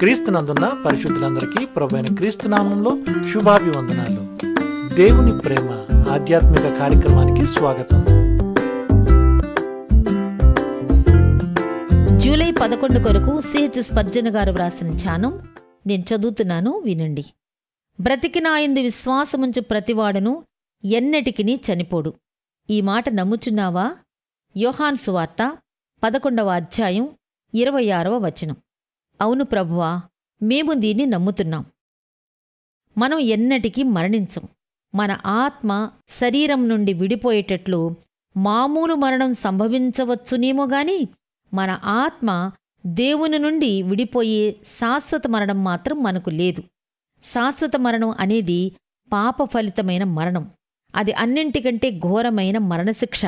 క్రీస్తునందున్న పరిశుద్ధులందరికీ ప్రభువైన క్రీస్తు నామంలో శుభాభివందనాలు. దేవుని ప్రేమ ఆధ్యాత్మిక కార్యక్రమానికి స్వాగతం. జూలై 11 కొరకు సిహెచ్ స్పర్జన్ గారు వ్రాసిన ధ్యానం నేను చదువుతున్నాను, వినండి. బ్రతికినాయందు విశ్వాసముంచు ప్రతివాడును ఎన్నటికిని చనిపోడు. ఈ మాట నమ్ముచున్నావా? యోహాను సువార్త 11వ అధ్యాయం 26వ వచనం. అవును ప్రభువా, మేము దీన్ని నమ్ముతున్నాం. మనం ఎన్నటికీ మరణించం. మన ఆత్మ శరీరం నుండి విడిపోయేటట్లు మామూలు మరణం సంభవించవచ్చునేమో గాని మన ఆత్మ దేవుని నుండి విడిపోయే శాశ్వత మరణం మాత్రం మనకు లేదు. శాశ్వత మరణం అనేది పాప ఫలితమైన మరణం. అది అన్నింటికంటే ఘోరమైన మరణశిక్ష.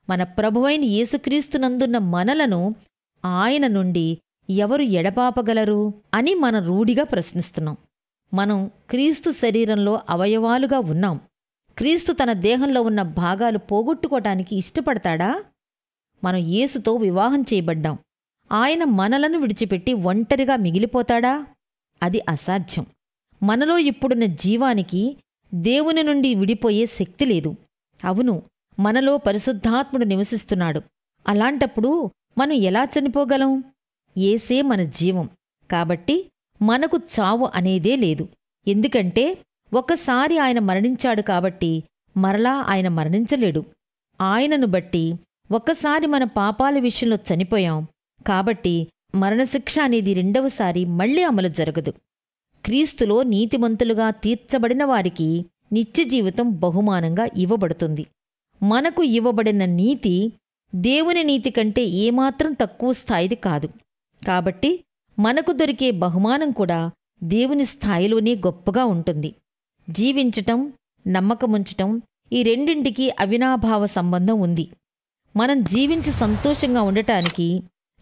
మన ప్రభువైన యేసుక్రీస్తునందున్న మనలను ఆయన నుండి ఎవరు ఎడబాపగలరు అని మనం రూఢిగా ప్రశ్నిస్తున్నాం. మనం క్రీస్తు శరీరంలో అవయవాలుగా ఉన్నాం. క్రీస్తు తన దేహంలో ఉన్న భాగాలు పోగొట్టుకోవటానికి ఇష్టపడతాడా? మనం యేసుతో వివాహం చేయబడ్డాం. ఆయన మనలను విడిచిపెట్టి ఒంటరిగా మిగిలిపోతాడా? అది అసాధ్యం. మనలో ఇప్పుడున్న జీవానికి దేవుని నుండి విడిపోయే శక్తి లేదు. అవును, మనలో పరిశుద్ధాత్ముడు నివసిస్తున్నాడు. అలాంటప్పుడు మనం ఎలా చనిపోగలం? యేసే మన జీవం. కాబట్టి మనకు చావు అనేదే లేదు. ఎందుకంటే ఒకసారి ఆయన మరణించాడు కాబట్టి మరలా ఆయన మరణించలేడు. ఆయనను బట్టి ఒక్కసారి మన పాపాల విషయంలో చనిపోయాం కాబట్టి మరణశిక్ష అనేది రెండవసారి మళ్లీ అమలు జరగదు. క్రీస్తులో నీతిమంతులుగా తీర్చబడిన వారికి నిత్య జీవితం బహుమానంగా ఇవ్వబడుతుంది. మనకు ఇవ్వబడిన నీతి దేవుని నీతి కంటే ఏమాత్రం తక్కువ స్థాయిది కాదు. కాబట్టి మనకు దొరికే బహుమానం కూడా దేవుని స్థాయిలోనే గొప్పగా ఉంటుంది. జీవించటం, నమ్మకముంచటం, ఈ రెండింటికి అవినాభావ సంబంధం ఉంది. మనం జీవించి సంతోషంగా ఉండటానికి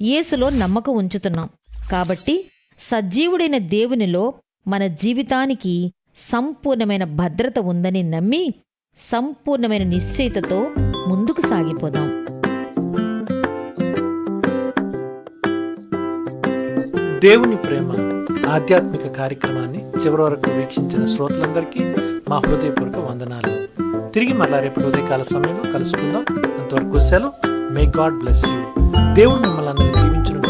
యేసులో నమ్మకం ఉంచుతున్నాం. కాబట్టి సజీవుడైన దేవునిలో మన జీవితానికి సంపూర్ణమైన భద్రత ఉందని నమ్మి సంపూర్ణమైన నిశ్చయితతో ముందుకు సాగిపోదాం. దేవుని ప్రేమ ఆధ్యాత్మిక కార్యక్రమాన్ని చివరి వరకు వీక్షించిన శ్రోతలందరికీ మా హృదయపూర్వక వందనాలు. తిరిగి మళ్ళా రేపు ఉదయకాల సమయంలో కలుసుకుందాం. అంతవరకు సెలవు. May God bless you. దేవుడు మిమ్మల్ని అందరినీ దీవించును.